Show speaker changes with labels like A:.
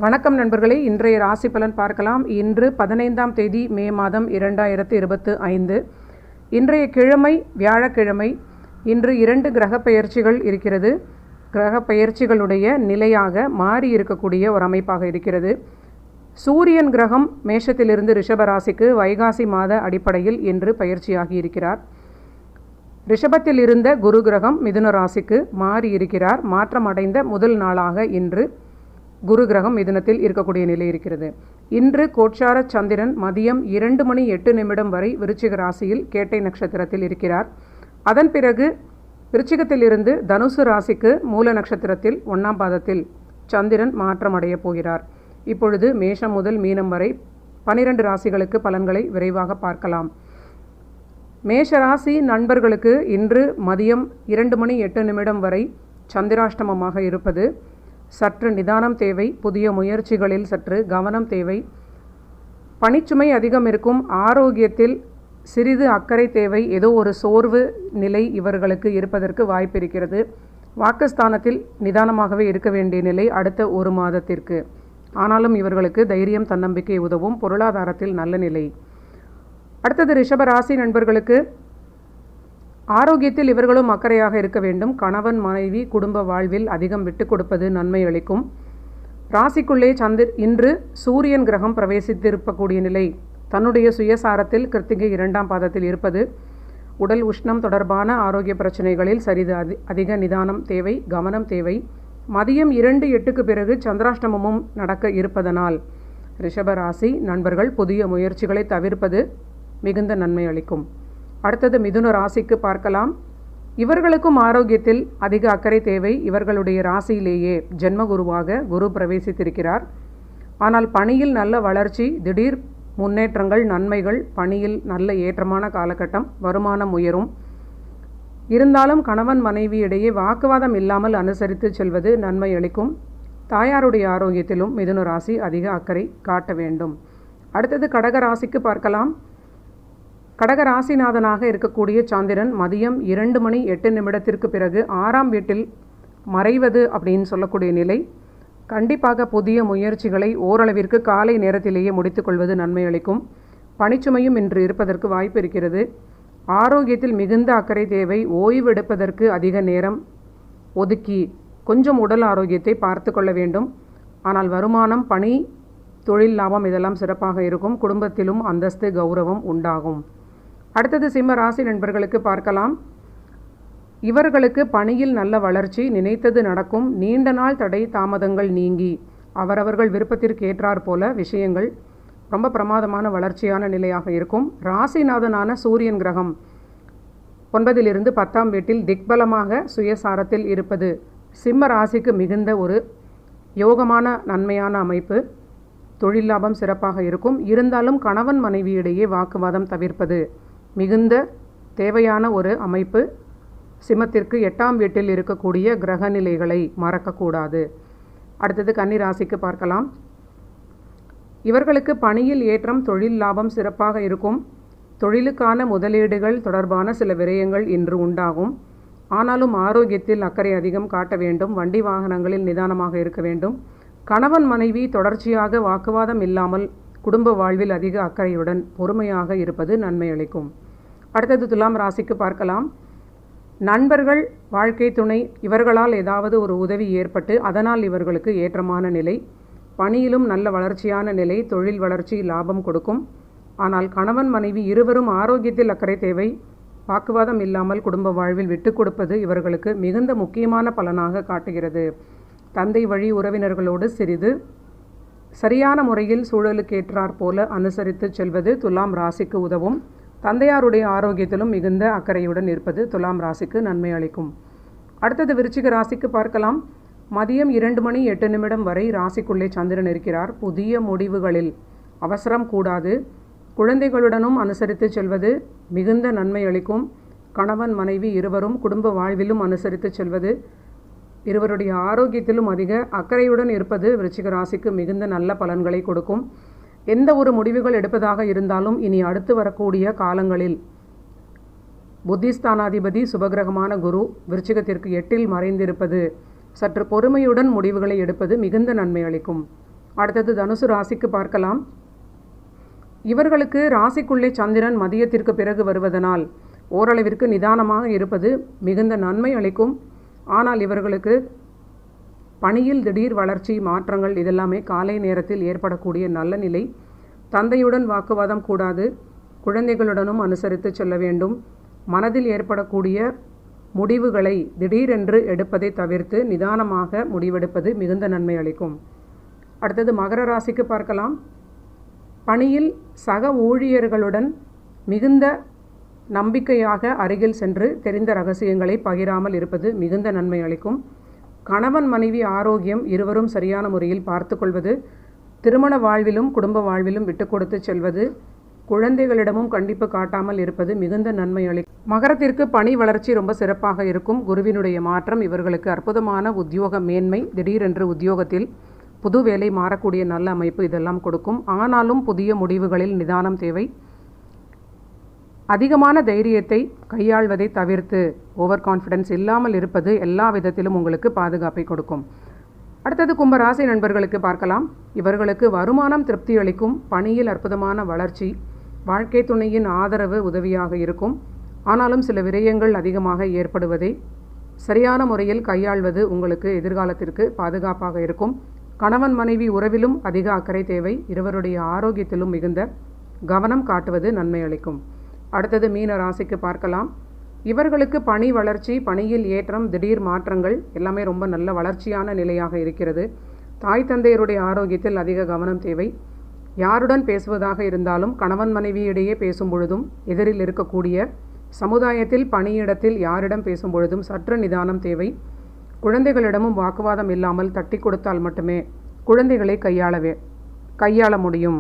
A: வணக்கம் நண்பர்களே, இன்றைய ராசி பலன் பார்க்கலாம். இன்று 15ஆம் தேதி மே மாதம் 2025. இன்றைய கிழமை வியாழக்கிழமை. இன்று 2 கிரக பெயர்ச்சிகள் இருக்கிறது. கிரக பெயர்ச்சிகளுடைய நிலையாக மாறி இருக்கக்கூடிய ஒரு அமைப்பாக இருக்கிறது. சூரியன் கிரகம் மேஷத்திலிருந்து ரிஷபராசிக்கு வைகாசி மாத அடிப்படையில் இன்று பயிற்சியாகி இருக்கிறார். ரிஷபத்தில் இருந்த குரு கிரகம் மிதுன ராசிக்கு மாறி இருக்கிறார். மாற்றமடைந்த முதல் நாளாக இன்று குரு கிரகம் மிதுனத்தில் இருக்கக்கூடிய நிலை இருக்கிறது. இன்று கோட்சார சந்திரன் மதியம் 2:08 வரை விருச்சிக ராசியில் கேட்டை நட்சத்திரத்தில் இருக்கிறார். அதன் பிறகு விருச்சிகத்திலிருந்து தனுசு ராசிக்கு மூல நட்சத்திரத்தில் 1ஆம் பாதத்தில் சந்திரன் மாற்றமடைய போகிறார். இப்பொழுது மேஷம் முதல் மீனம் வரை 12 ராசிகளுக்கு பலன்களை விரைவாக பார்க்கலாம். மேஷ ராசி நண்பர்களுக்கு இன்று மதியம் 2:08 வரை சந்திராஷ்டமமாக இருப்பது. சற்று நிதானம் தேவை. புதிய முயற்சிகளில் சற்று கவனம் தேவை. பணிச்சுமை அதிகம் இருக்கும். ஆரோக்கியத்தில் சிறிது அக்கறை தேவை. ஏதோ ஒரு சோர்வு நிலை இவர்களுக்கு இருப்பதற்கு வாய்ப்பு இருக்கிறது. வாக்குஸ்தானத்தில் நிதானமாகவே இருக்க வேண்டிய நிலை அடுத்த ஒரு மாதத்திற்கு. ஆனாலும் இவர்களுக்கு தைரியம் தன்னம்பிக்கை உதவும். பொருளாதாரத்தில் நல்ல நிலை. அடுத்தது ரிஷபராசி நண்பர்களுக்கு ஆரோக்கியத்தில் இவர்களும் அக்கறையாக இருக்க வேண்டும். கணவன் மனைவி குடும்ப வாழ்வில் அதிகம் விட்டு கொடுப்பது நன்மை அளிக்கும். ராசிக்குள்ளே இன்று சூரியன் கிரகம் பிரவேசித்திருக்கக்கூடிய நிலை. தன்னுடைய சுயசாரத்தில் கிருத்திகை 2ஆம் பாதத்தில் இருப்பது உடல் உஷ்ணம் தொடர்பான ஆரோக்கிய பிரச்சனைகளில் சிறிது அதிக நிதானம் தேவை, கவனம் தேவை. மதியம் 2:08 பிறகு சந்திராஷ்டமமும் நடக்க இருப்பதனால் ரிஷபராசி நண்பர்கள் புதிய முயற்சிகளை தவிர்ப்பது மிகுந்த நன்மை அளிக்கும். அடுத்தது மிதுன ராசிக்கு பார்க்கலாம். இவர்களுக்கும் ஆரோக்கியத்தில் அதிக அக்கறை தேவை. இவர்களுடைய ராசியிலேயே ஜென்மகுருவாக குரு பிரவேசித்திருக்கிறார். ஆனால் பணியில் நல்ல வளர்ச்சி, திடீர் முன்னேற்றங்கள், நன்மைகள், பணியில் நல்ல ஏற்றமான காலகட்டம், வருமானம் உயரும். இருந்தாலும் கணவன் மனைவி இடையே வாக்குவாதம் இல்லாமல் அனுசரித்து செல்வது நன்மை அளிக்கும். தாயாருடைய ஆரோக்கியத்திலும் மிதுன ராசி அதிக அக்கறை காட்ட வேண்டும். அடுத்தது கடக ராசிக்கு பார்க்கலாம். கடக ராசிநாதனாக இருக்கக்கூடிய சந்திரன் மதியம் 2:08 பிறகு 6ஆம் வீட்டில் மறைவது அப்படின்னு சொல்லக்கூடிய நிலை. கண்டிப்பாக புதிய முயற்சிகளை ஓரளவிற்கு காலை நேரத்திலேயே முடித்துக்கொள்வது நன்மை அளிக்கும். பணிச்சுமையும் இன்று இருப்பதற்கு வாய்ப்பு இருக்கிறது. ஆரோக்கியத்தில் மிகுந்த அக்கறை தேவை. ஓய்வெடுப்பதற்கு அதிக நேரம் ஒதுக்கி கொஞ்சம் உடல் ஆரோக்கியத்தை பார்த்து கொள்ள வேண்டும். ஆனால் வருமானம், பணி, தொழில் லாபம் இதெல்லாம் சிறப்பாக இருக்கும். குடும்பத்திலும் அந்தஸ்து கௌரவம் உண்டாகும். அடுத்தது சிம்ம ராசி நண்பர்களுக்கு பார்க்கலாம். இவர்களுக்கு பணியில் நல்ல வளர்ச்சி, நினைத்தது நடக்கும். நீண்ட நாள் தடை தாமதங்கள் நீங்கி அவரவர்கள் விருப்பத்திற்கு ஏற்றாற் போல விஷயங்கள் ரொம்ப பிரமாதமான வளர்ச்சியான நிலையாக இருக்கும். ராசிநாதனான சூரியன் கிரகம் 9லிருந்து 10ஆம் வீட்டில் திக்பலமாக சுயசாரத்தில் இருப்பது சிம்ம ராசிக்கு மிகுந்த ஒரு யோகமான நன்மையான அமைப்பு. தொழில் லாபம் சிறப்பாக இருக்கும். இருந்தாலும் கணவன் மனைவியிடையே வாக்குவாதம் தவிர்ப்பது மிகுந்த தேவையான ஒரு அமைப்பு. சிம்மத்திற்கு 8ஆம் வீட்டில் இருக்கக்கூடிய கிரக நிலைகளை மறக்கக்கூடாது. அடுத்தது கன்னி ராசிக்கு பார்க்கலாம். இவர்களுக்கு பணியில் ஏற்றம், தொழில் லாபம் சிறப்பாக இருக்கும். தொழிலுக்கான முதலீடுகள் தொடர்பான சில விரயங்கள் இன்று உண்டாகும். ஆனாலும் ஆரோக்கியத்தில் அக்கறை அதிகம் காட்ட வேண்டும். வண்டி வாகனங்களில் நிதானமாக இருக்க வேண்டும். கணவன் மனைவி தொடர்ச்சியாக வாக்குவாதம் இல்லாமல் குடும்ப வாழ்வில் அதிக அக்கறையுடன் பொறுமையாக இருப்பது நன்மை அளிக்கும். அடுத்தது துலாம் ராசிக்கு பார்க்கலாம். நண்பர்கள், வாழ்க்கை துணை இவர்களால் ஏதாவது ஒரு உதவி ஏற்பட்டு அதனால் இவர்களுக்கு ஏற்றமான நிலை. பணியிலும் நல்ல வளர்ச்சியான நிலை. தொழில் வளர்ச்சி லாபம் கொடுக்கும். ஆனால் கணவன் மனைவி இருவரும் ஆரோக்கியத்தில் அக்கறை தேவை. வாக்குவாதம் இல்லாமல் குடும்ப வாழ்வில் விட்டு கொடுப்பது இவர்களுக்கு மிகுந்த முக்கியமான பலனாக காட்டுகிறது. தந்தை வழி உறவினர்களோடு சிறிது சரியான முறையில் சூழலுக்கேற்றாற் போல அனுசரித்து செல்வது துலாம் ராசிக்கு உதவும். தந்தையாருடைய ஆரோக்கியத்திலும் மிகுந்த அக்கறையுடன் இருப்பது துலாம் ராசிக்கு நன்மை அளிக்கும். அடுத்தது விருச்சிக ராசிக்கு பார்க்கலாம். மதியம் 2:08 வரை ராசிக்குள்ளே சந்திரன் இருக்கிறார். புதிய முடிவுகளில் அவசரம் கூடாது. குழந்தைகளுடனும் அனுசரித்து செல்வது மிகுந்த நன்மை அளிக்கும். கணவன் மனைவி இருவரும் குடும்ப வாழ்விலும் அனுசரித்து செல்வது, இருவருடைய ஆரோக்கியத்திலும் அதிக அக்கறையுடன் இருப்பது விருச்சிக ராசிக்கு மிகுந்த நல்ல பலன்களை கொடுக்கும். எந்த ஒரு முடிவுகள் எடுப்பதாக இருந்தாலும் இனி அடுத்து வரக்கூடிய காலங்களில் புத்திஸ்தானாதிபதி சுபகிரகமான குரு விருச்சிகத்திற்கு 8இல் மறைந்திருப்பது சற்று பொறுமையுடன் முடிவுகளை எடுப்பது மிகுந்த நன்மை அளிக்கும். அடுத்தது தனுசு ராசிக்கு பார்க்கலாம். இவர்களுக்கு ராசிக்குள்ளே சந்திரன் மதியத்திற்கு பிறகு வருவதனால் ஓரளவிற்கு நிதானமாக இருப்பது மிகுந்த நன்மை அளிக்கும். ஆனால் இவர்களுக்கு பணியில் திடீர் வளர்ச்சி, மாற்றங்கள் இதெல்லாமே காலை நேரத்தில் ஏற்படக்கூடிய நல்ல நிலை. தந்தையுடன் வாக்குவாதம் கூடாது. குழந்தைகளுடனும் அனுசரித்து செல்ல வேண்டும். மனதில் ஏற்படக்கூடிய முடிவுகளை திடீரென்று எடுப்பதை தவிர்த்து நிதானமாக முடிவெடுப்பது மிகுந்த நன்மை அளிக்கும். அடுத்தது மகர ராசிக்கு பார்க்கலாம். பணியில் சக ஊழியர்களுடன் மிகுந்த நம்பிக்கையாக அருகில் சென்று தெரிந்த ரகசியங்களை பகிராமல் இருப்பது மிகுந்த நன்மை அளிக்கும். கணவன் மனைவி ஆரோக்கியம் இருவரும் சரியான முறையில் பார்த்து கொள்வது, திருமண வாழ்விலும் குடும்ப வாழ்விலும் விட்டு கொடுத்து செல்வது, குழந்தைகளிடமும் கண்டிப்பு காட்டாமல் இருப்பது மிகுந்த நன்மை அளிக்கும். மகரத்திற்கு பணி வளர்ச்சி ரொம்ப சிறப்பாக இருக்கும். குருவினுடைய மாற்றம் இவர்களுக்கு அற்புதமான உத்தியோக மேன்மை, திடீரென்று உத்தியோகத்தில் புது வேலை மாறக்கூடிய நல்ல அமைப்பு இதெல்லாம் கொடுக்கும். ஆனாலும் புதிய முடிவுகளில் நிதானம் தேவை. அதிகமான தைரியத்தை கையாள்வதை தவிர்த்து ஓவர் கான்ஃபிடென்ஸ் இல்லாமல் இருப்பது எல்லா விதத்திலும் உங்களுக்கு பாதுகாப்பை கொடுக்கும். அடுத்தது கும்பராசி நண்பர்களுக்கு பார்க்கலாம். இவர்களுக்கு வருமானம் திருப்தி அளிக்கும். பணியில் அற்புதமான வளர்ச்சி, வாழ்க்கை துணையின் ஆதரவு உதவியாக இருக்கும். ஆனாலும் சில விரயங்கள் அதிகமாக ஏற்படுவதை சரியான முறையில் கையாள்வது உங்களுக்கு எதிர்காலத்திற்கு பாதுகாப்பாக இருக்கும். கணவன் மனைவி உறவிலும் அதிக அக்கறை தேவை. இருவருடைய ஆரோக்கியத்திலும் மிகுந்த கவனம் காட்டுவது நன்மை அளிக்கும். அடுத்தது மீன ராசிக்கு பார்க்கலாம். இவர்களுக்கு பணி வளர்ச்சி, பணியில் ஏற்றம், திடீர் மாற்றங்கள் எல்லாமே ரொம்ப நல்ல வளர்ச்சியான நிலையாக இருக்கிறது. தாய் தந்தையருடைய ஆரோக்கியத்தில் அதிக கவனம் தேவை. யாருடன் பேசுவதாக இருந்தாலும் கணவன் மனைவியிடையே பேசும் பொழுதும், எதிரில் இருக்கக்கூடிய சமுதாயத்தில் பணியிடத்தில் யாரிடம் பேசும் பொழுதும் சற்று நிதானம் தேவை. குழந்தைகளிடமும் வாக்குவாதம் இல்லாமல் தட்டி கொடுத்தால் மட்டுமே குழந்தைகளை கையாள முடியும்.